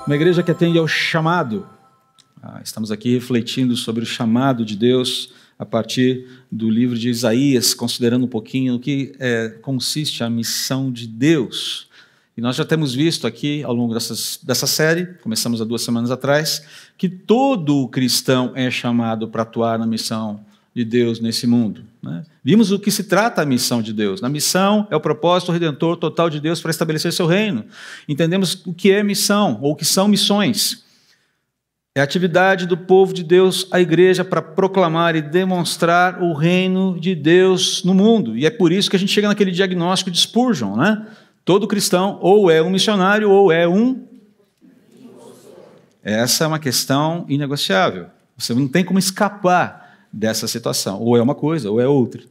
Uma igreja que atende ao chamado. Estamos aqui refletindo sobre o chamado de Deus a partir do livro de Isaías, considerando um pouquinho o que consiste a missão de Deus. E nós já temos visto aqui, ao longo dessa série, começamos há 2 semanas atrás, que todo cristão é chamado para atuar na missão de Deus nesse mundo. Né? Vimos o que se trata a missão de Deus. Na missão é o propósito redentor total de Deus para estabelecer seu reino. Entendemos o que é missão, ou o que são missões. É a atividade do povo de Deus, a igreja, para proclamar e demonstrar o reino de Deus no mundo. E é por isso que a gente chega naquele diagnóstico de Spurgeon, né? Todo cristão ou é um missionário ou é um... Essa é uma questão inegociável. Você não tem como escapar dessa situação. Ou é uma coisa ou é outra.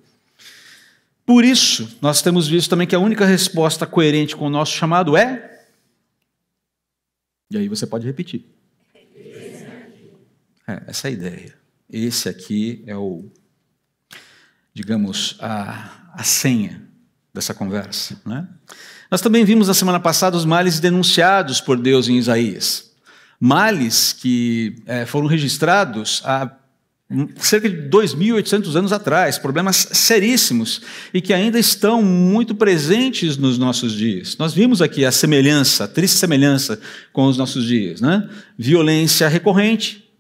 Por isso, nós temos visto também que a única resposta coerente com o nosso chamado é... E aí você pode repetir. Essa é a ideia. Esse aqui é digamos, a senha dessa conversa. Né? Nós também vimos na semana passada os males denunciados por Deus em Isaías. Males que foram registrados há cerca de 2.800 anos atrás, problemas seríssimos e que ainda estão muito presentes nos nossos dias. Nós vimos aqui a semelhança, a triste semelhança com os nossos dias. Né? Violência recorrente.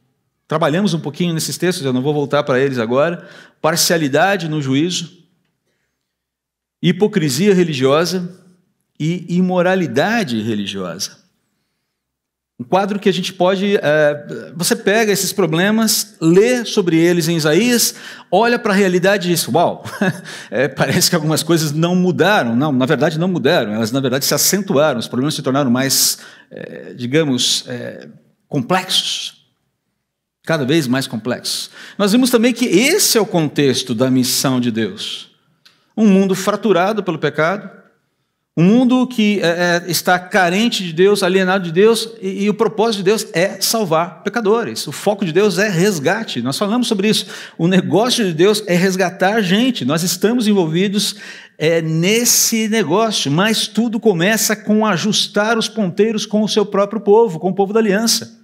Trabalhamos um pouquinho nesses textos, eu não vou voltar para eles agora. Parcialidade no juízo, hipocrisia religiosa e imoralidade religiosa. Um quadro que a gente pode... você pega esses problemas, lê sobre eles em Isaías, olha para a realidade e diz, uau, parece que algumas coisas não mudaram. Não, na verdade não mudaram, elas na verdade se acentuaram, os problemas se tornaram mais, digamos, complexos. Cada vez mais complexos. Nós vimos também que esse é o contexto da missão de Deus. Um mundo fraturado pelo pecado, um mundo que está carente de Deus, alienado de Deus, e o propósito de Deus é salvar pecadores. O foco de Deus é resgate. Nós falamos sobre isso. O negócio de Deus é resgatar a gente. Nós estamos envolvidos nesse negócio, mas tudo começa com ajustar os ponteiros com o seu próprio povo, com o povo da aliança.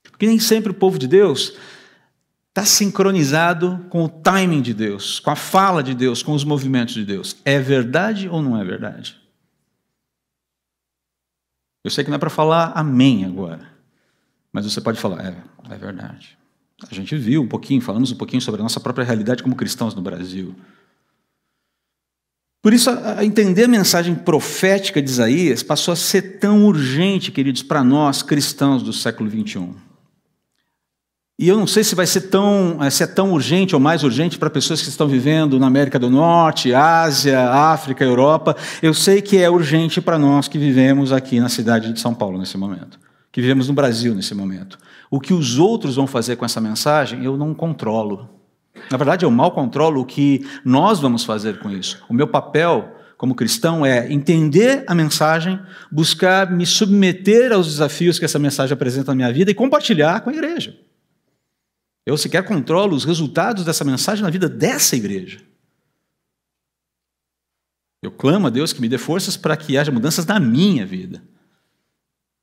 Porque nem sempre o povo de Deus está sincronizado com o timing de Deus, com a fala de Deus, com os movimentos de Deus. É verdade ou não é verdade? Eu sei que não é para falar amém agora, mas você pode falar, é verdade. A gente viu um pouquinho, falamos um pouquinho sobre a nossa própria realidade como cristãos no Brasil. Por isso, entender a mensagem profética de Isaías passou a ser tão urgente, queridos, para nós cristãos do século XXI. E eu não sei se é tão urgente ou mais urgente para pessoas que estão vivendo na América do Norte, Ásia, África, Europa. Eu sei que é urgente para nós que vivemos aqui na cidade de São Paulo nesse momento, que vivemos no Brasil nesse momento. O que os outros vão fazer com essa mensagem, eu não controlo. Na verdade, eu mal controlo o que nós vamos fazer com isso. O meu papel como cristão é entender a mensagem, buscar me submeter aos desafios que essa mensagem apresenta na minha vida e compartilhar com a igreja. Eu sequer controlo os resultados dessa mensagem na vida dessa igreja. Eu clamo a Deus que me dê forças para que haja mudanças na minha vida.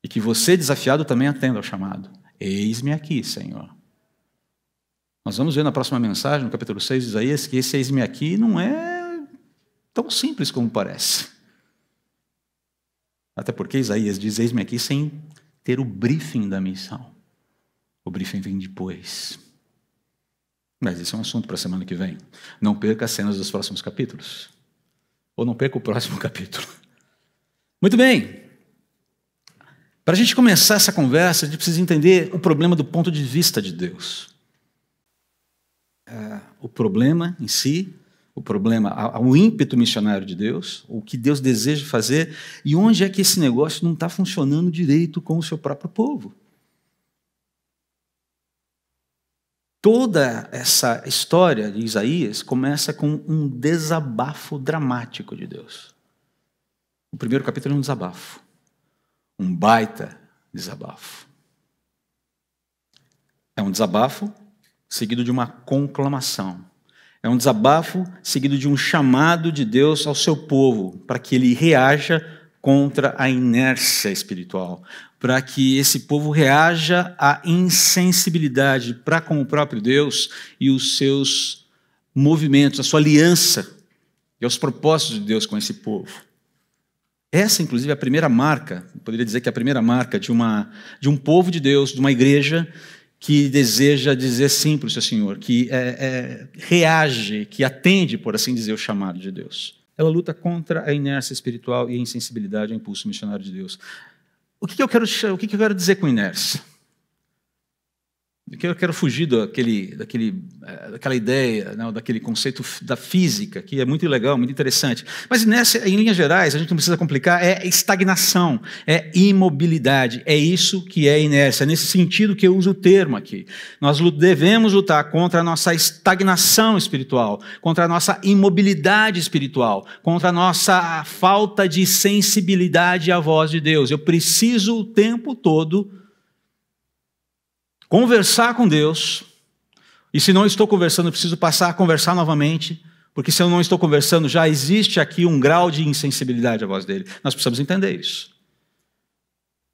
E que você, desafiado, também atenda ao chamado. Eis-me aqui, Senhor. Nós vamos ver na próxima mensagem, no capítulo 6 de Isaías, que esse eis-me aqui não é tão simples como parece. Até porque Isaías diz eis-me aqui sem ter o briefing da missão. O briefing vem depois. Mas esse é um assunto para a semana que vem. Não perca as cenas dos próximos capítulos. Ou não perca o próximo capítulo. Muito bem. Para a gente começar essa conversa, a gente precisa entender o problema do ponto de vista de Deus. O problema em si, o ímpeto missionário de Deus, o que Deus deseja fazer e onde é que esse negócio não está funcionando direito com o seu próprio povo. Toda essa história de Isaías começa com um desabafo dramático de Deus. O primeiro capítulo é um desabafo. Um baita desabafo. É um desabafo seguido de uma conclamação. É um desabafo seguido de um chamado de Deus ao seu povo, para que ele reaja contra a inércia espiritual, para que esse povo reaja à insensibilidade para com o próprio Deus e os seus movimentos, a sua aliança e aos propósitos de Deus com esse povo. Essa, inclusive, é a primeira marca, poderia dizer que é a primeira marca de um povo de Deus, de uma igreja que deseja dizer sim para o seu Senhor, que reage, que atende, por assim dizer, o chamado de Deus. Ela luta contra a inércia espiritual e a insensibilidade ao impulso missionário de Deus. O que eu quero dizer com inércia? Eu quero fugir daquela ideia, não, daquele conceito da física, que é muito legal, muito interessante. Mas inércia, em linhas gerais, a gente não precisa complicar, é estagnação, é imobilidade. É isso que é inércia, é nesse sentido que eu uso o termo aqui. Nós devemos lutar contra a nossa estagnação espiritual, contra a nossa imobilidade espiritual, contra a nossa falta de sensibilidade à voz de Deus. Eu preciso o tempo todo conversar com Deus, e se não estou conversando, eu preciso passar a conversar novamente, porque se eu não estou conversando, já existe aqui um grau de insensibilidade à voz dele. Nós precisamos entender isso.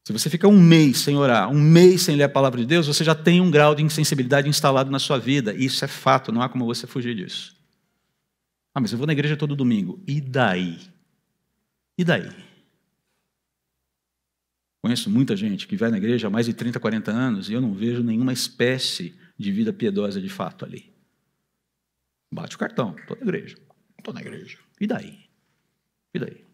Se você fica um mês sem orar, um mês sem ler a palavra de Deus, você já tem um grau de insensibilidade instalado na sua vida. Isso é fato, não há como você fugir disso. Ah, mas eu vou na igreja todo domingo. E daí? E daí? Conheço muita gente que vai na igreja há mais de 30, 40 anos e eu não vejo nenhuma espécie de vida piedosa de fato ali. Bate o cartão, estou na igreja, estou na igreja. E daí? E daí?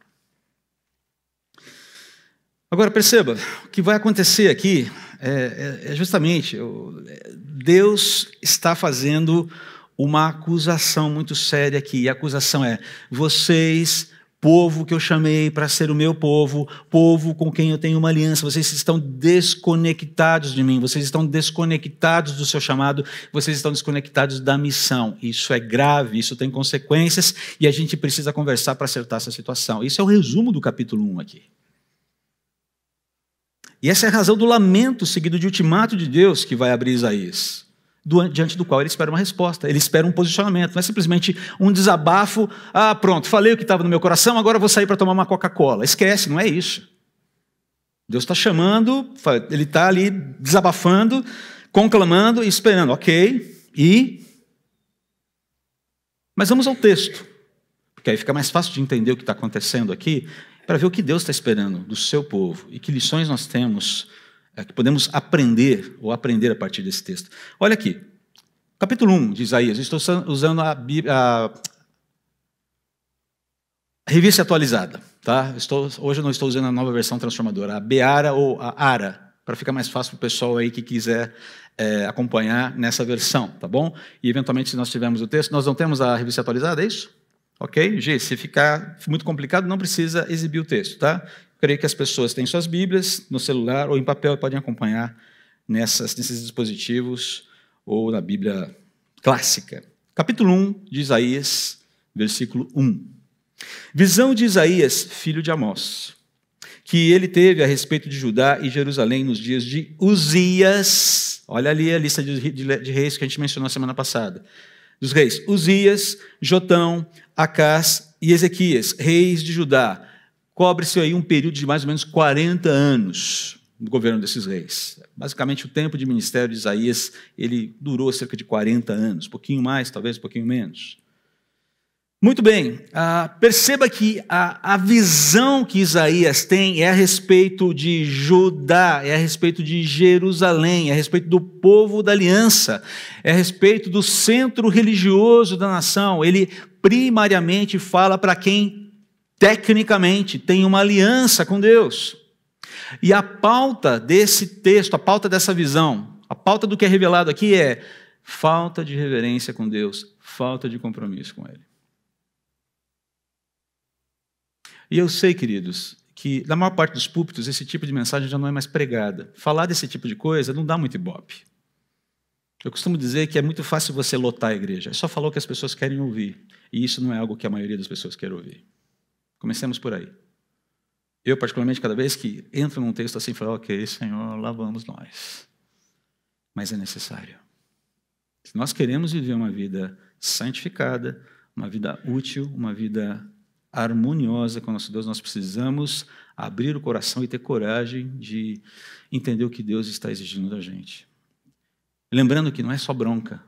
Agora perceba, o que vai acontecer aqui é justamente, Deus está fazendo uma acusação muito séria aqui. E a acusação é: vocês, povo que eu chamei para ser o meu povo, povo com quem eu tenho uma aliança, vocês estão desconectados de mim, vocês estão desconectados do seu chamado, vocês estão desconectados da missão. Isso é grave, isso tem consequências e a gente precisa conversar para acertar essa situação. Isso é o resumo do capítulo 1 aqui. E essa é a razão do lamento seguido de ultimato de Deus que vai abrir Isaías, diante do qual ele espera uma resposta, ele espera um posicionamento, não é simplesmente um desabafo. Ah, pronto, falei o que estava no meu coração, agora eu vou sair para tomar uma Coca-Cola. Esquece, não é isso. Deus está chamando, ele está ali desabafando, conclamando e esperando, ok, mas vamos ao texto, porque aí fica mais fácil de entender o que está acontecendo aqui, para ver o que Deus está esperando do seu povo e que lições nós temos que podemos aprender ou aprender a partir desse texto. Olha aqui, capítulo 1 de Isaías, estou usando a revista atualizada. Tá? Hoje eu não estou usando a nova versão transformadora, a Beara ou a Ara, para ficar mais fácil para o pessoal aí que quiser acompanhar nessa versão, tá bom? E eventualmente, se nós tivermos o texto, nós não temos a revista atualizada, é isso? Ok? G, se ficar muito complicado, não precisa exibir o texto, tá? Creio que as pessoas têm suas Bíblias no celular ou em papel e podem acompanhar nesses dispositivos ou na Bíblia clássica. Capítulo 1 de Isaías, versículo 1. Visão de Isaías, filho de Amós, que ele teve a respeito de Judá e Jerusalém nos dias de Uzias. Olha ali a lista de reis que a gente mencionou semana passada. Dos reis, Uzias, Jotão, Acás e Ezequias, reis de Judá. Cobre-se aí um período de mais ou menos 40 anos do governo desses reis. Basicamente, o tempo de ministério de Isaías, ele durou cerca de 40 anos, um pouquinho mais, talvez um pouquinho menos. Muito bem, perceba que a visão que Isaías tem é a respeito de Judá, é a respeito de Jerusalém, é a respeito do povo da aliança, é a respeito do centro religioso da nação. Ele primariamente fala para quem tecnicamente tem uma aliança com Deus. E a pauta desse texto, a pauta dessa visão, a pauta do que é revelado aqui é falta de reverência com Deus, falta de compromisso com Ele. E eu sei, queridos, que na maior parte dos púlpitos esse tipo de mensagem já não é mais pregada. Falar desse tipo de coisa não dá muito ibope. Eu costumo dizer que é muito fácil você lotar a igreja. É só falar o que as pessoas querem ouvir. E isso não é algo que a maioria das pessoas quer ouvir. Comecemos por aí. Eu, particularmente, cada vez que entro num texto assim, falo, ok, Senhor, lá vamos nós. Mas é necessário. Se nós queremos viver uma vida santificada, uma vida útil, uma vida harmoniosa com o nosso Deus, nós precisamos abrir o coração e ter coragem de entender o que Deus está exigindo da gente. Lembrando que não é só bronca,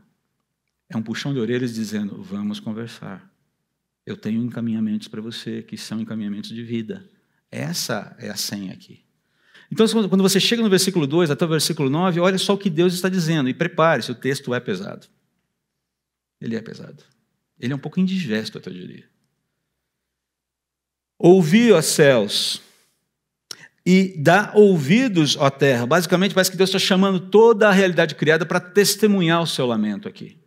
é um puxão de orelhas dizendo, vamos conversar. Eu tenho encaminhamentos para você que são encaminhamentos de vida. Essa é a senha aqui. Então, quando você chega no versículo 2 até o versículo 9, olha só o que Deus está dizendo. E prepare-se, o texto é pesado. Ele é pesado. Ele é um pouco indigesto, até eu diria. Ouvi, ó céus, e dá ouvidos, ó terra. Basicamente, parece que Deus está chamando toda a realidade criada para testemunhar o seu lamento aqui.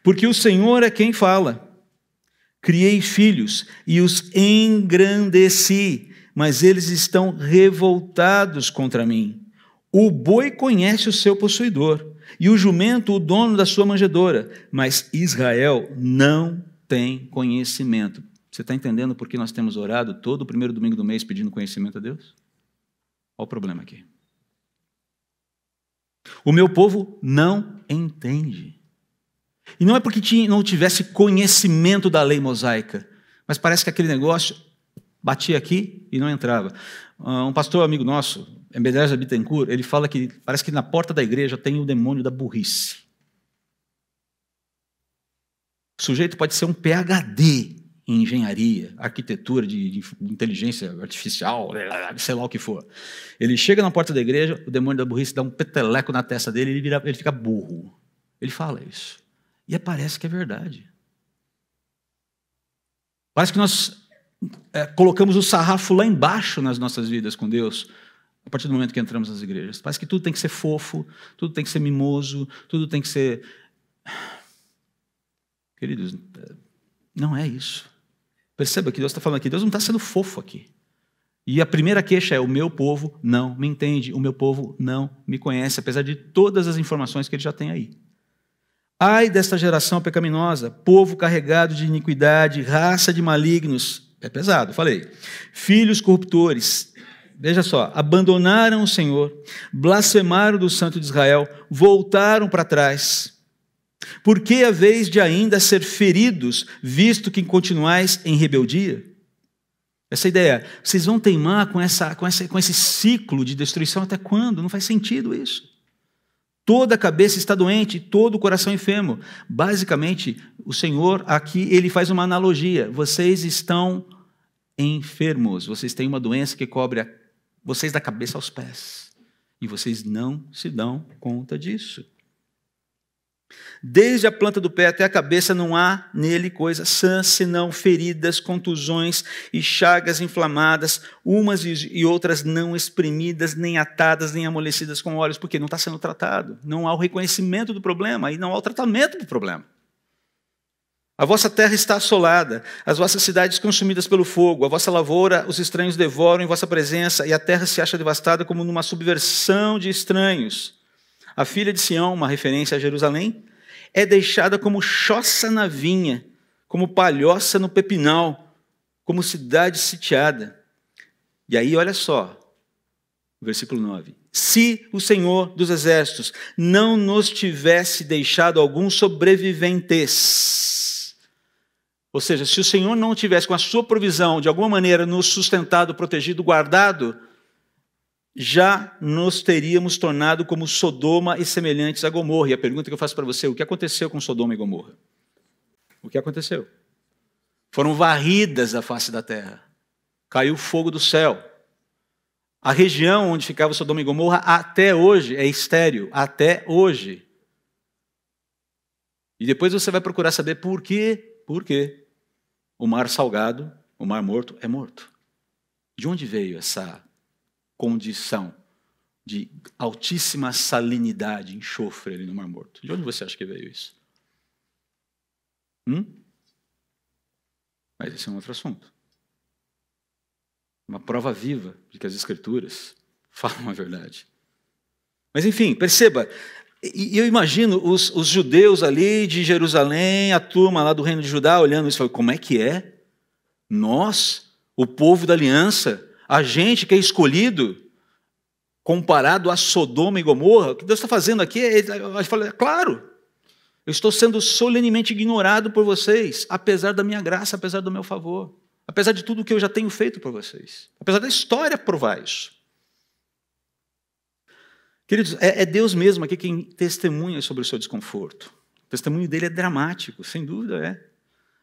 Porque o Senhor é quem fala. Criei filhos e os engrandeci, mas eles estão revoltados contra mim. O boi conhece o seu possuidor, e o jumento o dono da sua manjedoura, mas Israel não tem conhecimento. Você está entendendo por que nós temos orado todo o primeiro domingo do mês pedindo conhecimento a Deus? Olha o problema aqui. O meu povo não entende. E não é porque não tivesse conhecimento da lei mosaica, mas parece que aquele negócio batia aqui e não entrava. Um pastor amigo nosso, Embedeza Bittencourt, ele fala que parece que na porta da igreja tem o demônio da burrice. O sujeito pode ser um PhD em engenharia, arquitetura, de inteligência artificial, sei lá o que for. Ele chega na porta da igreja, o demônio da burrice dá um peteleco na testa dele e ele fica burro. Ele fala isso. E parece que é verdade. Parece que nós colocamos o sarrafo lá embaixo nas nossas vidas com Deus, a partir do momento que entramos nas igrejas. Parece que tudo tem que ser fofo, tudo tem que ser mimoso, tudo tem que ser... Queridos, não é isso. Perceba que Deus está falando aqui, Deus não está sendo fofo aqui. E a primeira queixa é, o meu povo não me entende, o meu povo não me conhece, apesar de todas as informações que ele já tem aí. Ai desta geração pecaminosa, povo carregado de iniquidade, raça de malignos. É pesado, falei. Filhos corruptores. Veja só, abandonaram o Senhor, blasfemaram do Santo de Israel, voltaram para trás. Por que a vez de ainda ser feridos, visto que continuais em rebeldia? Essa ideia, vocês vão teimar com esse ciclo de destruição até quando? Não faz sentido isso. Toda a cabeça está doente, todo o coração enfermo. Basicamente, o Senhor aqui, ele faz uma analogia. Vocês estão enfermos, vocês têm uma doença que cobre vocês da cabeça aos pés. E vocês não se dão conta disso. Desde a planta do pé até a cabeça não há nele coisa sã, senão feridas, contusões e chagas inflamadas, umas e outras não espremidas, nem atadas, nem amolecidas com óleos, porque não está sendo tratado. Não há o reconhecimento do problema e não há o tratamento do problema. A vossa terra está assolada, as vossas cidades consumidas pelo fogo, a vossa lavoura os estranhos devoram em vossa presença, e a terra se acha devastada como numa subversão de estranhos. A filha de Sião, uma referência a Jerusalém, é deixada como choça na vinha, como palhoça no pepinal, como cidade sitiada. E aí, olha só, versículo 9. Se o Senhor dos Exércitos não nos tivesse deixado alguns sobreviventes, ou seja, se o Senhor não tivesse com a sua provisão, de alguma maneira, nos sustentado, protegido, guardado, já nos teríamos tornado como Sodoma e semelhantes a Gomorra. E a pergunta que eu faço para você, o que aconteceu com Sodoma e Gomorra? O que aconteceu? Foram varridas da face da terra. Caiu fogo do céu. A região onde ficava Sodoma e Gomorra até hoje é estéril, até hoje. E depois você vai procurar saber por quê. Por quê? O mar salgado, o mar morto, é morto. De onde veio essa condição de altíssima salinidade, enxofre ali no Mar Morto? De onde você acha que veio isso? Mas esse é um outro assunto. Uma prova viva de que as Escrituras falam a verdade. Mas enfim, perceba, e eu imagino os judeus ali de Jerusalém, a turma lá do reino de Judá, olhando isso e falando, como é que é? Nós, o povo da aliança, a gente que é escolhido, comparado a Sodoma e Gomorra, o que Deus está fazendo aqui, ele fala, claro, Eu estou sendo solenemente ignorado por vocês, apesar da minha graça, apesar do meu favor, apesar de tudo que eu já tenho feito por vocês, apesar da história provar isso. Queridos, é Deus mesmo aqui quem testemunha sobre o seu desconforto. O testemunho dele é dramático, sem dúvida é.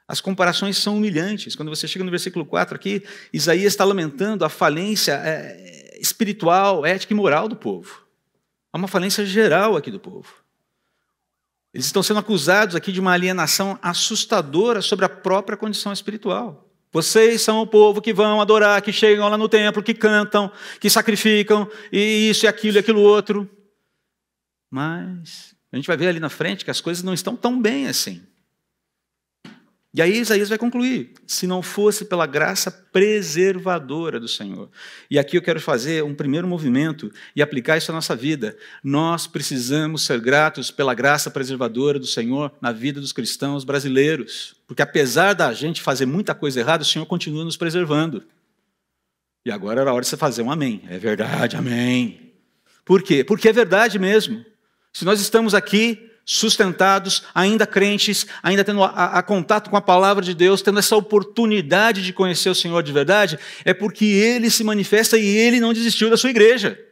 As comparações são humilhantes. Quando você chega no versículo 4 aqui, Isaías está lamentando a falência espiritual, ética e moral do povo. Há uma falência geral aqui do povo. Eles estão sendo acusados aqui de uma alienação assustadora sobre a própria condição espiritual. Vocês são o povo que vão adorar, que chegam lá no templo, que cantam, que sacrificam, e isso e aquilo outro. Mas a gente vai ver ali na frente que as coisas não estão tão bem assim. E aí Isaías vai concluir, se não fosse pela graça preservadora do Senhor. E aqui eu quero fazer um primeiro movimento e aplicar isso à nossa vida. Nós precisamos ser gratos pela graça preservadora do Senhor na vida dos cristãos brasileiros. Porque apesar da gente fazer muita coisa errada, o Senhor continua nos preservando. E agora era a hora de você fazer um amém. É verdade, amém. Por quê? Porque é verdade mesmo. Se nós estamos aqui sustentados, ainda crentes, ainda tendo a contato com a palavra de Deus, tendo essa oportunidade de conhecer o Senhor de verdade, é porque Ele se manifesta e Ele não desistiu da sua igreja.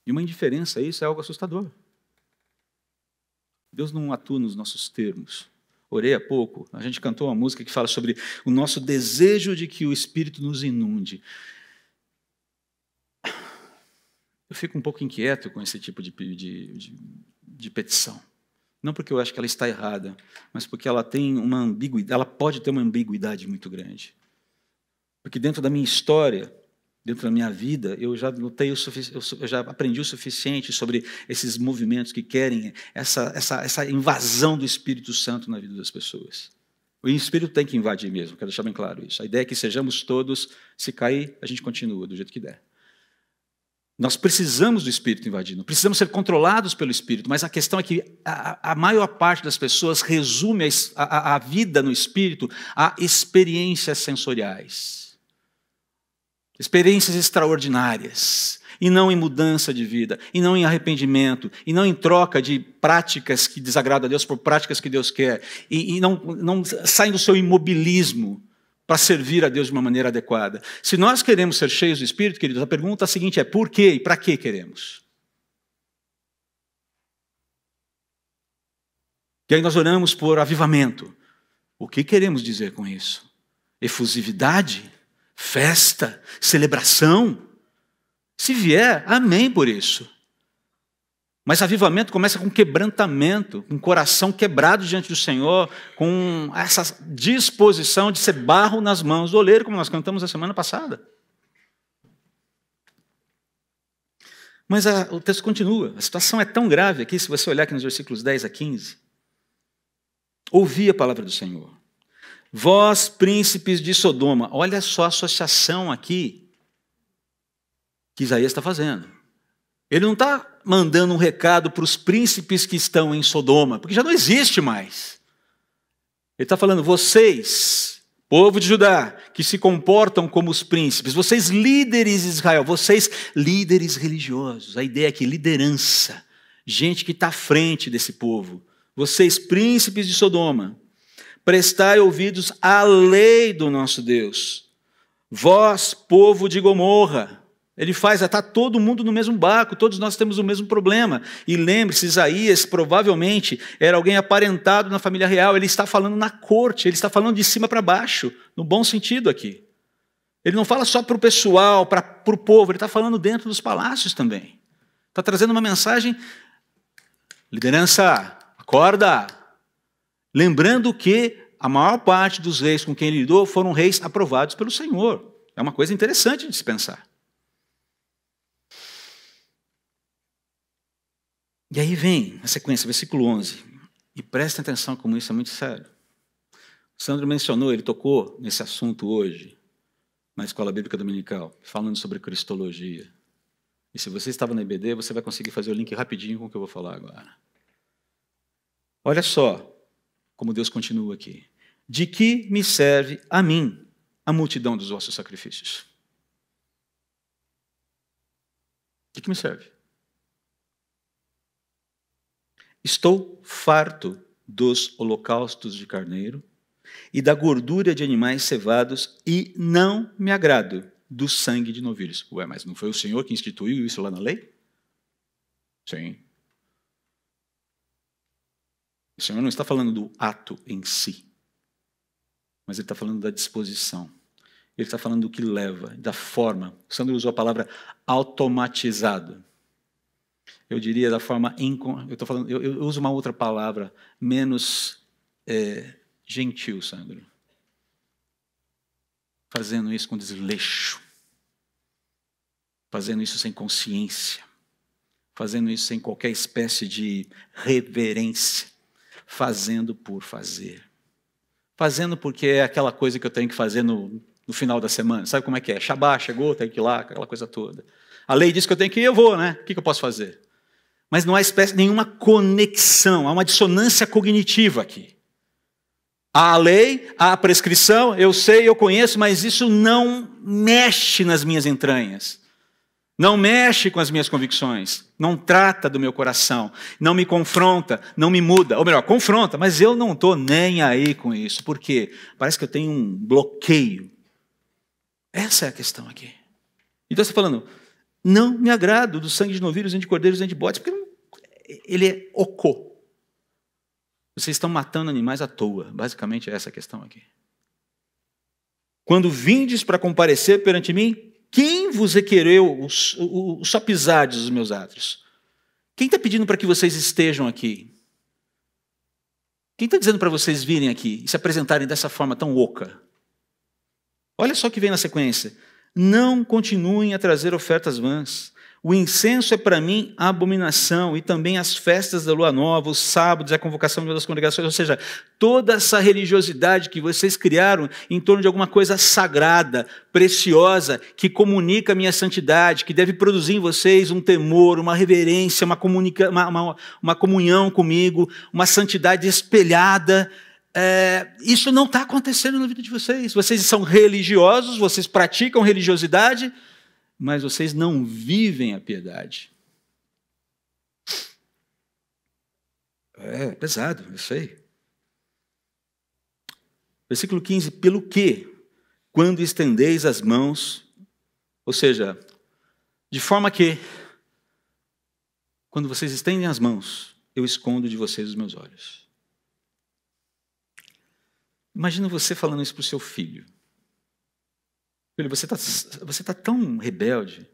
E uma indiferença a isso é algo assustador. Deus não atua nos nossos termos. Orei há pouco, a gente cantou uma música que fala sobre o nosso desejo de que o Espírito nos inunde. Eu fico um pouco inquieto com esse tipo de petição. Não porque eu acho que ela está errada, mas porque ela tem uma ambiguidade, ela pode ter uma ambiguidade muito grande. Porque dentro da minha história, dentro da minha vida, eu já notei eu já aprendi o suficiente sobre esses movimentos que querem essa invasão do Espírito Santo na vida das pessoas. O Espírito tem que invadir mesmo, quero deixar bem claro isso. A ideia é que sejamos todos, se cair, a gente continua do jeito que der. Nós precisamos do Espírito invadindo, precisamos ser controlados pelo Espírito, mas a questão é que a maior parte das pessoas resume a vida no Espírito a experiências sensoriais, experiências extraordinárias, e não em mudança de vida, e não em arrependimento, e não em troca de práticas que desagradam a Deus por práticas que Deus quer, e não saem do seu imobilismo para servir a Deus de uma maneira adequada. Se nós queremos ser cheios do Espírito, queridos, a pergunta seguinte é: por quê e para que queremos? E aí nós oramos por avivamento. O que queremos dizer com isso? Efusividade? Festa? Celebração? Se vier, amém por isso. Mas avivamento começa com quebrantamento, com o coração quebrado diante do Senhor, com essa disposição de ser barro nas mãos do oleiro, como nós cantamos a semana passada. Mas o texto continua, a situação é tão grave aqui, se você olhar aqui nos versículos 10 a 15. Ouvi a palavra do Senhor. Vós, príncipes de Sodoma, olha só a associação aqui que Isaías está fazendo. Ele não está mandando um recado para os príncipes que estão em Sodoma, porque já não existe mais. Ele está falando, vocês, povo de Judá, que se comportam como os príncipes, vocês líderes de Israel, vocês líderes religiosos, a ideia aqui, liderança, gente que está à frente desse povo, vocês príncipes de Sodoma, prestai ouvidos à lei do nosso Deus, vós, povo de Gomorra. Ele faz, está todo mundo no mesmo barco, todos nós temos o mesmo problema. E lembre-se, Isaías provavelmente era alguém aparentado na família real, ele está falando na corte, ele está falando de cima para baixo, no bom sentido aqui. Ele não fala só para o pessoal, para o povo, ele está falando dentro dos palácios também. Está trazendo uma mensagem, liderança, acorda. Lembrando que a maior parte dos reis com quem ele lidou foram reis aprovados pelo Senhor. É uma coisa interessante de se pensar. E aí vem a sequência, versículo 11. E prestem atenção como isso é muito sério. O Sandro mencionou, ele tocou nesse assunto hoje, na Escola Bíblica Dominical, falando sobre Cristologia. E se você estava na IBD, você vai conseguir fazer o link rapidinho com o que eu vou falar agora. Olha só como Deus continua aqui. De que me serve a mim a multidão dos vossos sacrifícios? De que me serve? Estou farto dos holocaustos de carneiro e da gordura de animais cevados, e não me agrado do sangue de novilhos. Ué, mas não foi o Senhor que instituiu isso lá na lei? Sim. O Senhor não está falando do ato em si, mas Ele está falando da disposição. Ele está falando do que leva, da forma. O Sandro usou a palavra automatizado. Eu diria da forma... Eu uso uma outra palavra, menos gentil, Sandro. Fazendo isso com desleixo. Fazendo isso sem consciência. Fazendo isso sem qualquer espécie de reverência. Fazendo por fazer. Fazendo porque é aquela coisa que eu tenho que fazer no final da semana. Sabe como é que é? Shabá, chegou, tem que ir lá, aquela coisa toda. A lei diz que eu tenho que ir, eu vou, né? O que eu posso fazer? Mas não há nenhuma conexão, há uma dissonância cognitiva aqui. Há a lei, há a prescrição, eu sei, eu conheço, mas isso não mexe nas minhas entranhas. Não mexe com as minhas convicções. Não trata do meu coração. Não me confronta, não me muda. Ou melhor, confronta, mas eu não estou nem aí com isso. Por quê? Parece que eu tenho um bloqueio. Essa é a questão aqui. Então você está falando, não me agrado do sangue de novilhos, nem de cordeiros, nem de bodes, porque ele é ocô. Vocês estão matando animais à toa. Basicamente é essa a questão aqui. Quando vindes para comparecer perante mim, quem vos requereu o só pisades dos meus átrios? Quem está pedindo para que vocês estejam aqui? Quem está dizendo para vocês virem aqui e se apresentarem dessa forma tão oca? Olha só o que vem na sequência. Não continuem a trazer ofertas vãs. O incenso é para mim a abominação, e também as festas da lua nova, os sábados, a convocação das congregações, ou seja, toda essa religiosidade que vocês criaram em torno de alguma coisa sagrada, preciosa, que comunica a minha santidade, que deve produzir em vocês um temor, uma reverência, uma comunhão comigo, uma santidade espelhada. Isso não está acontecendo na vida de vocês. Vocês são religiosos, vocês praticam religiosidade, mas vocês não vivem a piedade. É pesado, eu sei. Versículo 15, pelo que, quando estendeis as mãos, ou seja, de forma que, quando vocês estendem as mãos, eu escondo de vocês os meus olhos. Imagina você falando isso para o seu filho. Filho, você tá tão rebelde,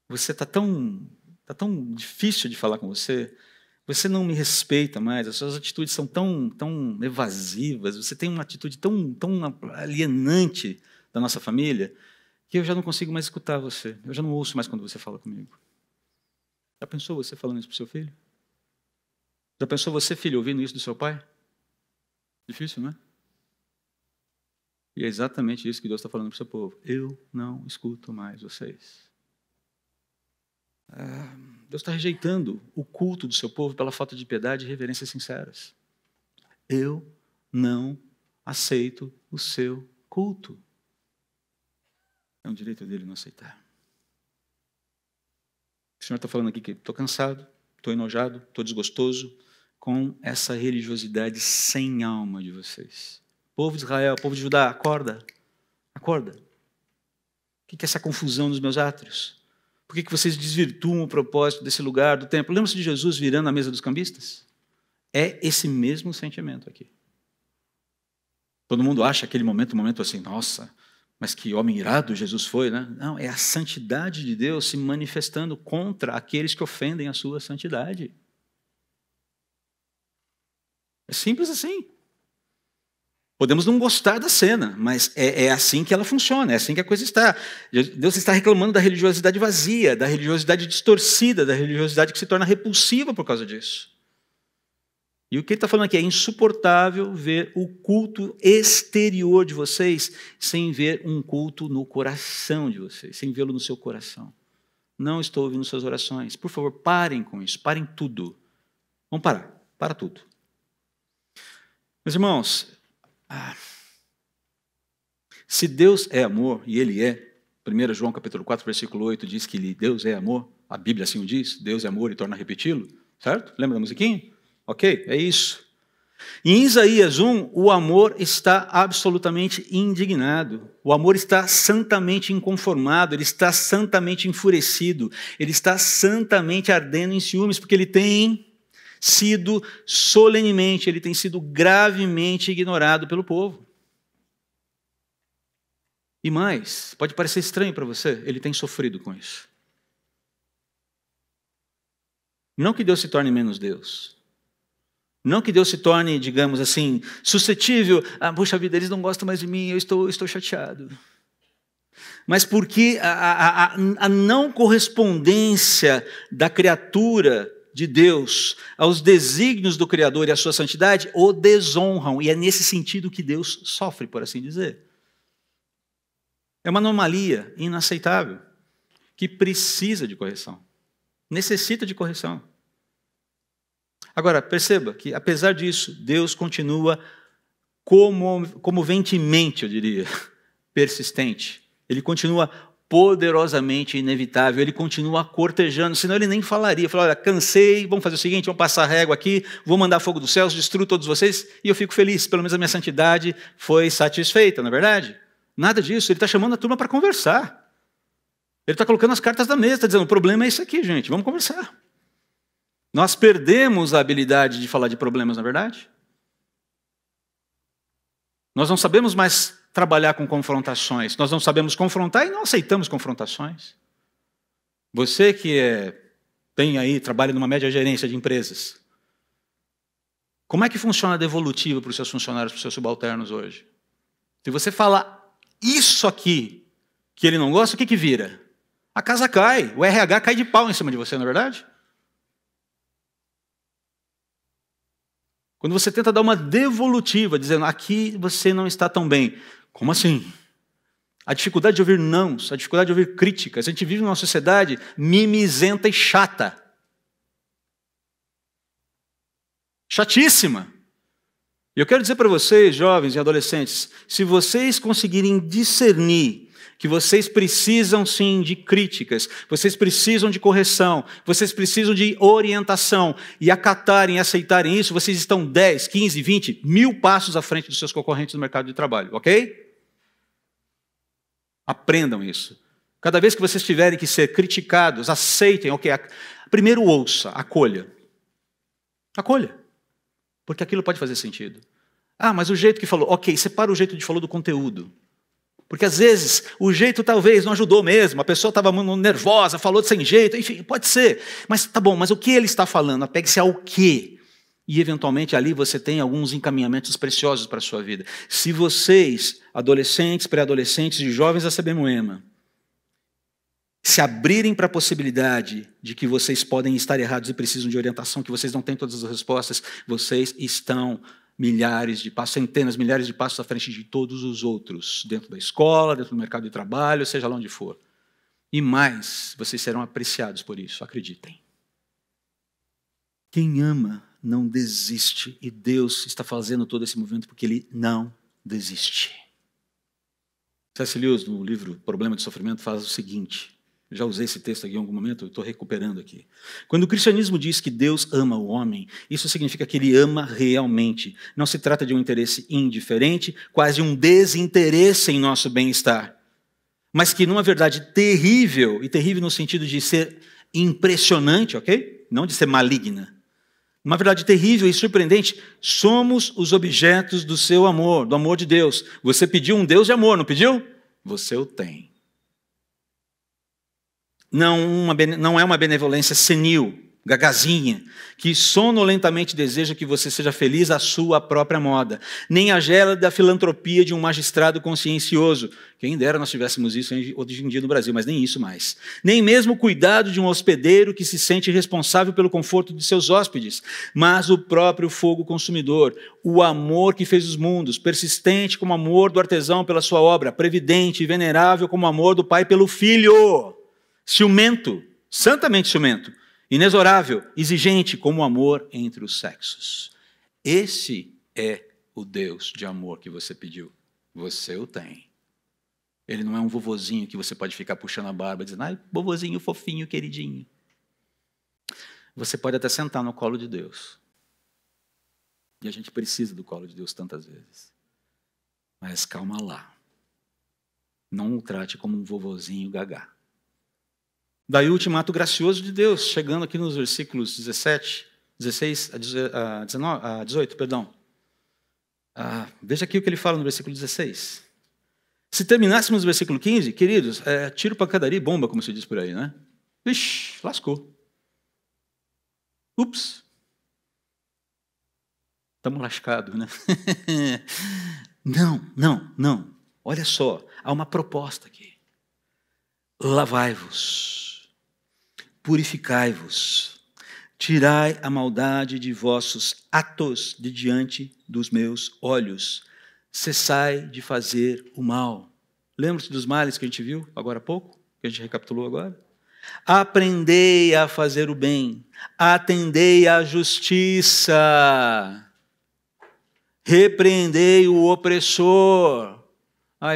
você está tão difícil de falar com você, você não me respeita mais, as suas atitudes são tão evasivas, você tem uma atitude tão alienante da nossa família, que eu já não consigo mais escutar você, eu já não ouço mais quando você fala comigo. Já pensou você falando isso para o seu filho? Já pensou você, filho, ouvindo isso do seu pai? Difícil, não é? E é exatamente isso que Deus está falando para o seu povo. Eu não escuto mais vocês. Deus está rejeitando o culto do seu povo pela falta de piedade e reverências sinceras. Eu não aceito o seu culto. É um direito dele não aceitar. O Senhor está falando aqui que estou cansado, estou enojado, estou desgostoso com essa religiosidade sem alma de vocês. Povo de Israel, povo de Judá, acorda. Acorda. O que é essa confusão nos meus átrios? Por que vocês desvirtuam o propósito desse lugar, do templo? Lembra-se de Jesus virando a mesa dos cambistas? É esse mesmo sentimento aqui. Todo mundo acha aquele momento um momento assim, nossa, mas que homem irado Jesus foi, né? Não, é a santidade de Deus se manifestando contra aqueles que ofendem a sua santidade. É simples assim. Podemos não gostar da cena, mas é assim que ela funciona, é assim que a coisa está. Deus está reclamando da religiosidade vazia, da religiosidade distorcida, da religiosidade que se torna repulsiva por causa disso. E o que ele está falando aqui é insuportável ver o culto exterior de vocês sem ver um culto no coração de vocês, sem vê-lo no seu coração. Não estou ouvindo suas orações. Por favor, parem com isso, parem tudo. Vamos parar, para tudo. Meus irmãos, se Deus é amor, e Ele é, 1 João capítulo 4, versículo 8, diz que Deus é amor, a Bíblia assim o diz, Deus é amor e torna a repeti-lo, certo? Lembra da musiquinha? Ok? É isso. Em Isaías 1, o amor está absolutamente indignado. O amor está santamente inconformado, ele está santamente enfurecido, ele está santamente ardendo em ciúmes, porque ele tem sido solenemente, ele tem sido gravemente ignorado pelo povo. E mais, pode parecer estranho para você, ele tem sofrido com isso. Não que Deus se torne menos Deus. Não que Deus se torne, digamos assim, suscetível. Puxa vida, eles não gostam mais de mim, eu estou chateado. Mas porque a não correspondência da criatura de Deus aos desígnios do Criador e à sua santidade o desonram. E é nesse sentido que Deus sofre, por assim dizer. É uma anomalia inaceitável que precisa de correção. Necessita de correção. Agora, perceba que, apesar disso, Deus continua comoventemente, eu diria, persistente. Ele continua poderosamente inevitável, ele continua cortejando, senão ele nem falaria. Fala, olha, cansei, vamos fazer o seguinte, vamos passar a régua aqui, vou mandar fogo dos céus, destruo todos vocês, e eu fico feliz, pelo menos a minha santidade foi satisfeita, não é verdade? Nada disso, ele está chamando a turma para conversar. Ele está colocando as cartas na mesa, está dizendo, o problema é isso aqui, gente, vamos conversar. Nós perdemos a habilidade de falar de problemas, não é verdade? Nós não sabemos mais trabalhar com confrontações. Nós não sabemos confrontar e não aceitamos confrontações. Você que trabalha numa média gerência de empresas, como é que funciona a devolutiva para os seus funcionários, para os seus subalternos hoje? Se você fala isso aqui, que ele não gosta, o que vira? A casa cai, o RH cai de pau em cima de você, não é verdade? Quando você tenta dar uma devolutiva, dizendo, aqui você não está tão bem. Como assim? A dificuldade de ouvir nãos, a dificuldade de ouvir críticas. A gente vive numa sociedade mimizenta e chata. Chatíssima. E eu quero dizer para vocês, jovens e adolescentes, se vocês conseguirem discernir que vocês precisam sim de críticas, vocês precisam de correção, vocês precisam de orientação e acatarem e aceitarem isso, vocês estão 10, 15, 20, 1000 passos à frente dos seus concorrentes no mercado de trabalho, ok? Aprendam isso. Cada vez que vocês tiverem que ser criticados, aceitem, ok? Primeiro ouça, acolha. Acolha. Porque aquilo pode fazer sentido. Mas o jeito que falou, ok, separa o jeito de falar do conteúdo. Porque às vezes o jeito talvez não ajudou mesmo, a pessoa estava nervosa, falou sem jeito, enfim, pode ser. Mas tá bom, mas o que ele está falando? Apegue-se ao quê? E eventualmente ali você tem alguns encaminhamentos preciosos para a sua vida. Se vocês, adolescentes, pré-adolescentes e jovens da CB Moema, se abrirem para a possibilidade de que vocês podem estar errados e precisam de orientação, que vocês não têm todas as respostas, vocês estão milhares de passos, centenas, milhares de passos à frente de todos os outros, dentro da escola, dentro do mercado de trabalho, seja lá onde for. E mais, vocês serão apreciados por isso, acreditem. Quem ama não desiste, e Deus está fazendo todo esse movimento porque Ele não desiste. C.S. Lewis, no livro Problema de Sofrimento, faz o seguinte, já usei esse texto aqui em algum momento, estou recuperando aqui. Quando o cristianismo diz que Deus ama o homem, isso significa que Ele ama realmente. Não se trata de um interesse indiferente, quase um desinteresse em nosso bem-estar. Mas que numa verdade terrível, e terrível no sentido de ser impressionante, ok? Não de ser maligna. Uma verdade terrível e surpreendente, somos os objetos do seu amor, do amor de Deus. Você pediu um Deus de amor, não pediu? Você o tem. Não é uma benevolência senil, gagazinha, que sonolentamente deseja que você seja feliz à sua própria moda. Nem a gélida filantropia de um magistrado consciencioso. Quem dera nós tivéssemos isso hoje em dia no Brasil, mas nem isso mais. Nem mesmo o cuidado de um hospedeiro que se sente responsável pelo conforto de seus hóspedes, mas o próprio fogo consumidor, o amor que fez os mundos, persistente como o amor do artesão pela sua obra, previdente e venerável como o amor do pai pelo filho. Ciumento, santamente ciumento, inexorável, exigente como o amor entre os sexos. Esse é o Deus de amor que você pediu. Você o tem. Ele não é um vovozinho que você pode ficar puxando a barba dizendo, ai, vovozinho fofinho, queridinho. Você pode até sentar no colo de Deus. E a gente precisa do colo de Deus tantas vezes. Mas calma lá. Não o trate como um vovozinho gagá. Daí o ultimato gracioso de Deus, chegando aqui nos versículos 16 a 18, perdão. Veja aqui o que ele fala no versículo 16. Se terminássemos no versículo 15, queridos, tiro, pancadaria e bomba, como se diz por aí, né? Ixi, lascou. Ups. Estamos lascados, né? Não. Olha só, há uma proposta aqui. Lavai-vos, purificai-vos, tirai a maldade de vossos atos de diante dos meus olhos. Cessai de fazer o mal. Lembra-se dos males que a gente viu agora há pouco? Que a gente recapitulou agora? Aprendei a fazer o bem, atendei à justiça, repreendei o opressor.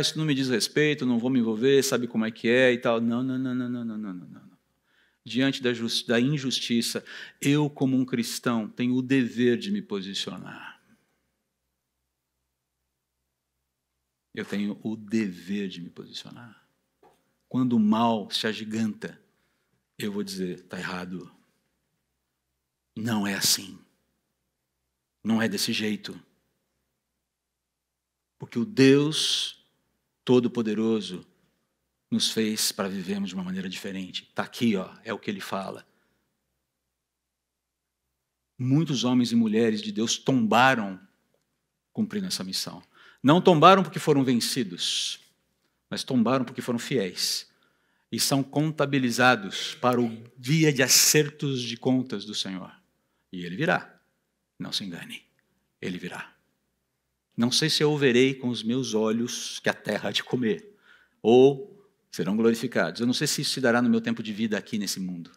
Isso não me diz respeito, não vou me envolver, sabe como é que é e tal. Não. Diante da injustiça, eu, como um cristão, tenho o dever de me posicionar. Eu tenho o dever de me posicionar. Quando o mal se agiganta, eu vou dizer, está errado. Não é assim. Não é desse jeito. Porque o Deus Todo-Poderoso nos fez para vivermos de uma maneira diferente. Está aqui, é o que ele fala. Muitos homens e mulheres de Deus tombaram cumprindo essa missão. Não tombaram porque foram vencidos, mas tombaram porque foram fiéis. E são contabilizados para o dia de acertos de contas do Senhor. E ele virá. Não se engane. Ele virá. Não sei se eu verei com os meus olhos que a terra há de comer, ou serão glorificados. Eu não sei se isso se dará no meu tempo de vida aqui nesse mundo,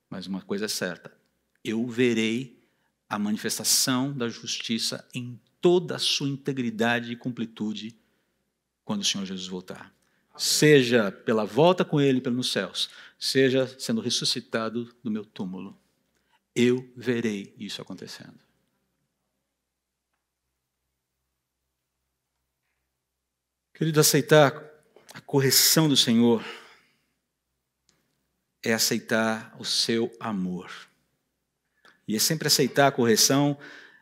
mas uma coisa é certa, eu verei a manifestação da justiça em toda a sua integridade e completude quando o Senhor Jesus voltar. Seja pela volta com Ele nos céus, seja sendo ressuscitado do meu túmulo. Eu verei isso acontecendo. Querido, aceitar a correção do Senhor é aceitar o seu amor. E é sempre aceitar a correção,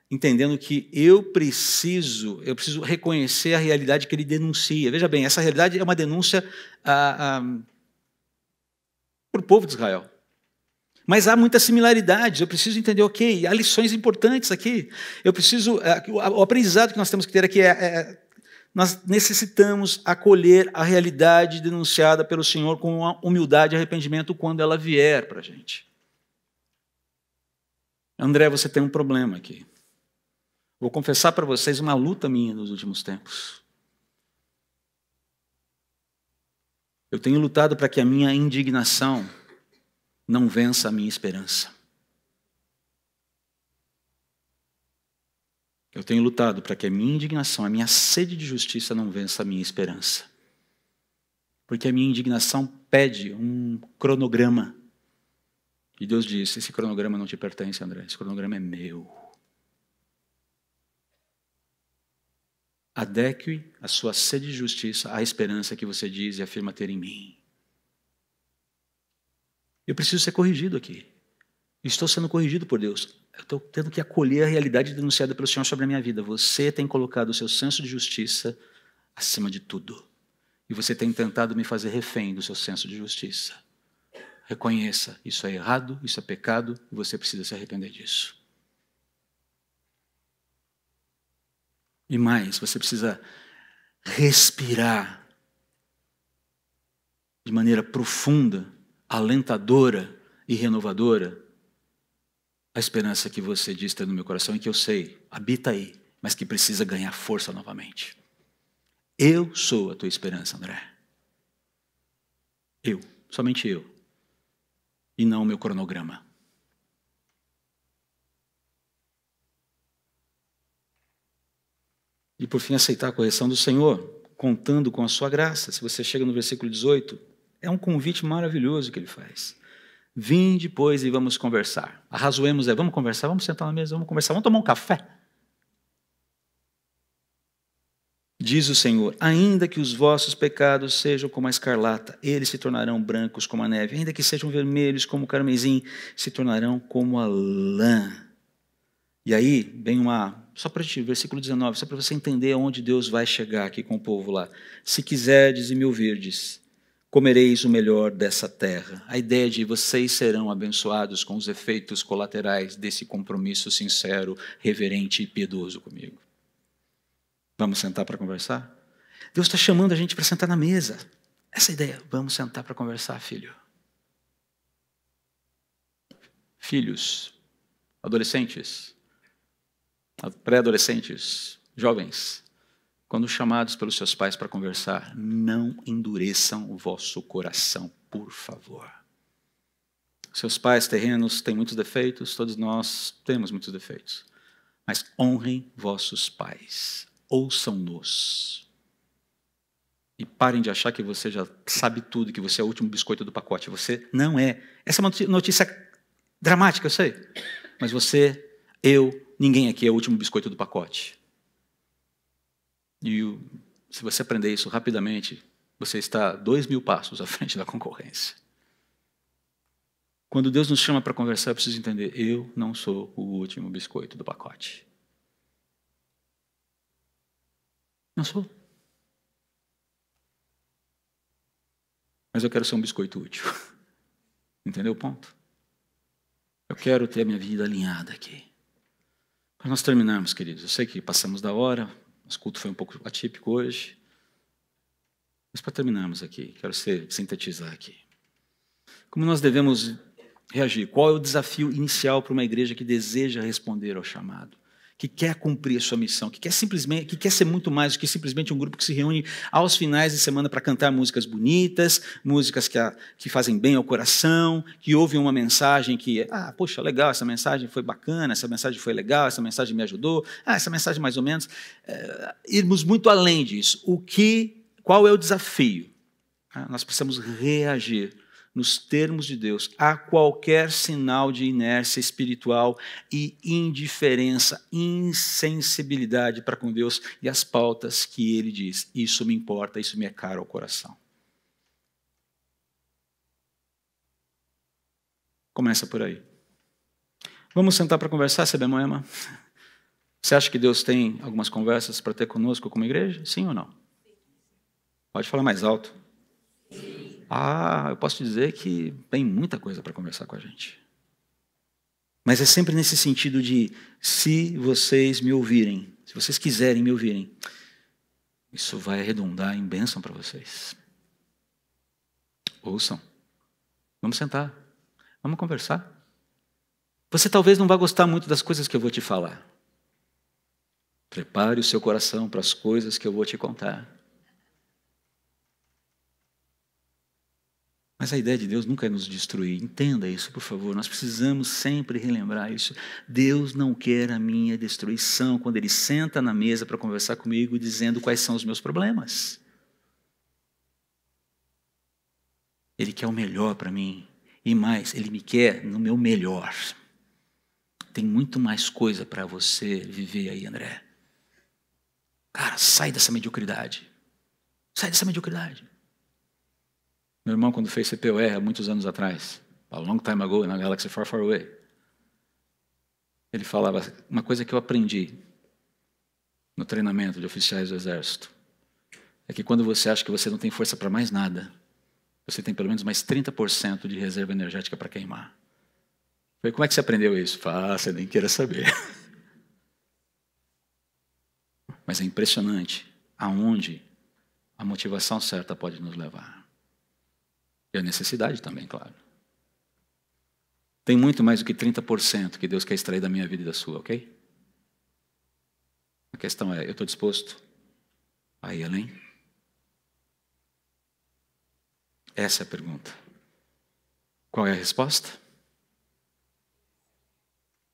entendendo que eu preciso reconhecer a realidade que ele denuncia. Veja bem, essa realidade é uma denúncia para o povo de Israel. Mas há muitas similaridades, eu preciso entender, há lições importantes aqui. O aprendizado que nós temos que ter aqui nós necessitamos acolher a realidade denunciada pelo Senhor com humildade e arrependimento quando ela vier para a gente. André, você tem um problema aqui. Vou confessar para vocês uma luta minha nos últimos tempos. Eu tenho lutado para que a minha indignação não vença a minha esperança. Eu tenho lutado para que a minha indignação, a minha sede de justiça não vença a minha esperança. Porque a minha indignação pede um cronograma. E Deus disse, esse cronograma não te pertence, André, esse cronograma é meu. Adeque a sua sede de justiça à esperança que você diz e afirma ter em mim. Eu preciso ser corrigido aqui. Estou sendo corrigido por Deus. Eu estou tendo que acolher a realidade denunciada pelo Senhor sobre a minha vida. Você tem colocado o seu senso de justiça acima de tudo. E você tem tentado me fazer refém do seu senso de justiça. Reconheça, isso é errado, isso é pecado, e você precisa se arrepender disso. E mais, você precisa respirar de maneira profunda, alentadora e renovadora a esperança que você diz ter no meu coração e que eu sei, habita aí, mas que precisa ganhar força novamente. Eu sou a tua esperança, André. Eu, somente eu. E não o meu cronograma. E por fim, aceitar a correção do Senhor, contando com a sua graça. Se você chega no versículo 18, é um convite maravilhoso que ele faz. Vinde, pois, e vamos conversar. Arrazoemos, vamos conversar, vamos sentar na mesa, vamos conversar, vamos tomar um café. Diz o Senhor: ainda que os vossos pecados sejam como a escarlata, eles se tornarão brancos como a neve. Ainda que sejam vermelhos como o carmesim, se tornarão como a lã. E aí, vem só para ti, versículo 19, só para você entender aonde Deus vai chegar aqui com o povo lá. Se quiserdes e me ouvirdes, comereis o melhor dessa terra. A ideia de vocês serão abençoados com os efeitos colaterais desse compromisso sincero, reverente e piedoso comigo. Vamos sentar para conversar? Deus está chamando a gente para sentar na mesa. Essa é a ideia. Vamos sentar para conversar, filho. Filhos, adolescentes, pré-adolescentes, jovens, quando chamados pelos seus pais para conversar, não endureçam o vosso coração, por favor. Seus pais terrenos têm muitos defeitos, todos nós temos muitos defeitos. Mas honrem vossos pais, ouçam-nos. E parem de achar que você já sabe tudo, que você é o último biscoito do pacote. Você não é. Essa é uma notícia dramática, eu sei. Mas você, ninguém aqui é o último biscoito do pacote. E se você aprender isso rapidamente, você está 2.000 passos à frente da concorrência. Quando Deus nos chama para conversar, eu preciso entender, eu não sou o último biscoito do pacote. Não sou. Mas eu quero ser um biscoito útil. Entendeu o ponto? Eu quero ter a minha vida alinhada aqui. Para nós terminarmos, queridos, eu sei que passamos da hora, o culto foi um pouco atípico hoje, mas para terminarmos aqui, quero sintetizar aqui. Como nós devemos reagir? Qual é o desafio inicial para uma igreja que deseja responder ao chamado? Que quer cumprir a sua missão, que quer ser muito mais do que simplesmente um grupo que se reúne aos finais de semana para cantar músicas bonitas, músicas que fazem bem ao coração, que ouvem uma mensagem que, poxa, legal, essa mensagem foi bacana, essa mensagem foi legal, essa mensagem me ajudou, essa mensagem mais ou menos. Irmos muito além disso. Qual é o desafio? Nós precisamos reagir nos termos de Deus, a qualquer sinal de inércia espiritual e indiferença, insensibilidade para com Deus e as pautas que Ele diz. Isso me importa, isso me é caro ao coração. Começa por aí. Vamos sentar para conversar, Sebe Moema? Você acha que Deus tem algumas conversas para ter conosco como igreja? Sim ou não? Pode falar mais alto. Eu posso te dizer que tem muita coisa para conversar com a gente. Mas é sempre nesse sentido de, se vocês me ouvirem, se vocês quiserem me ouvirem, isso vai arredondar em bênção para vocês. Ouçam. Vamos sentar. Vamos conversar. Você talvez não vá gostar muito das coisas que eu vou te falar. Prepare o seu coração para as coisas que eu vou te contar. Mas a ideia de Deus nunca é nos destruir. Entenda isso, por favor. Nós precisamos sempre relembrar isso. Deus não quer a minha destruição quando Ele senta na mesa para conversar comigo, dizendo quais são os meus problemas. Ele quer o melhor para mim. E mais, Ele me quer no meu melhor. Tem muito mais coisa para você viver aí, André. Cara, sai dessa mediocridade. Sai dessa mediocridade. Meu irmão, quando fez CPOR há muitos anos atrás, a long time ago, na Galaxy Far Far Away, ele falava, uma coisa que eu aprendi no treinamento de oficiais do Exército, é que quando você acha que você não tem força para mais nada, você tem pelo menos mais 30% de reserva energética para queimar. Eu falei, como é que você aprendeu isso? Você nem queira saber. Mas é impressionante aonde a motivação certa pode nos levar. E a necessidade também, claro. Tem muito mais do que 30% que Deus quer extrair da minha vida e da sua, ok? A questão é, eu estou disposto a ir além? Essa é a pergunta. Qual é a resposta?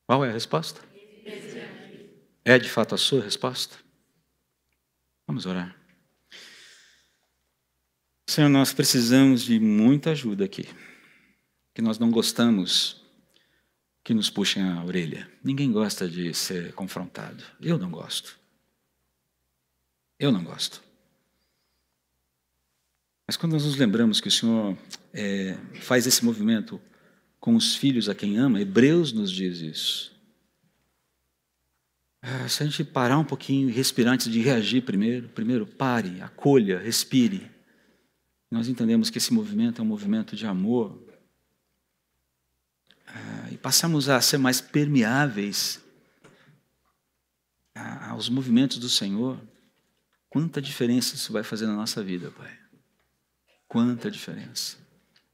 Qual é a resposta? É de fato a sua resposta? Vamos orar. Senhor, nós precisamos de muita ajuda aqui. Que nós não gostamos que nos puxem a orelha. Ninguém gosta de ser confrontado. Eu não gosto. Eu não gosto. Mas quando nós nos lembramos que o Senhor faz esse movimento com os filhos a quem ama, Hebreus nos diz isso. Se a gente parar um pouquinho e respirar antes de reagir primeiro pare, acolha, respire. Nós entendemos que esse movimento é um movimento de amor. E passamos a ser mais permeáveis aos movimentos do Senhor. Quanta diferença isso vai fazer na nossa vida, Pai. Quanta diferença.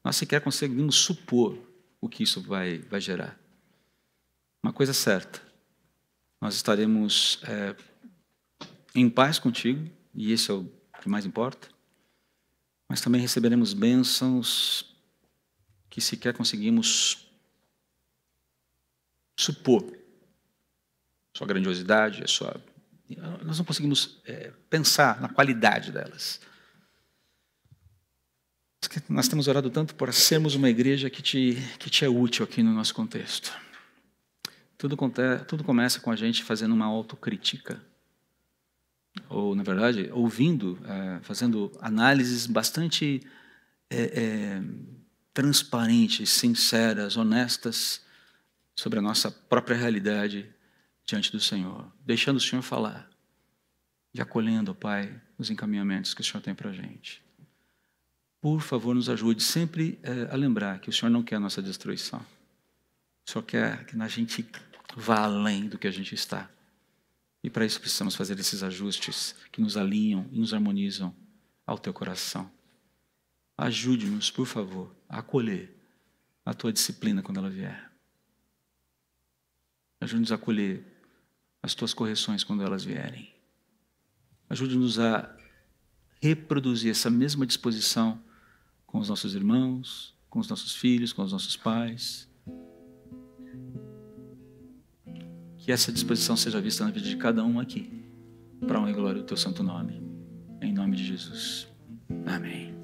Nós sequer conseguimos supor o que isso vai gerar. Uma coisa certa, nós estaremos em paz contigo, e esse é o que mais importa, mas também receberemos bênçãos que sequer conseguimos supor. Sua grandiosidade, nós não conseguimos pensar na qualidade delas. Nós temos orado tanto por sermos uma igreja que te é útil aqui no nosso contexto. Tudo começa com a gente fazendo uma autocrítica. Ou, na verdade, ouvindo, fazendo análises bastante transparentes, sinceras, honestas sobre a nossa própria realidade diante do Senhor. Deixando o Senhor falar. E acolhendo, Pai, os encaminhamentos que o Senhor tem para a gente. Por favor, nos ajude sempre a lembrar que o Senhor não quer a nossa destruição. O Senhor quer que a gente vá além do que a gente está. E para isso precisamos fazer esses ajustes que nos alinham e nos harmonizam ao Teu coração. Ajude-nos, por favor, a acolher a Tua disciplina quando ela vier. Ajude-nos a acolher as Tuas correções quando elas vierem. Ajude-nos a reproduzir essa mesma disposição com os nossos irmãos, com os nossos filhos, com os nossos pais. Que essa disposição seja vista na vida de cada um aqui, para a honra e glória do Teu santo nome. Em nome de Jesus. Amém.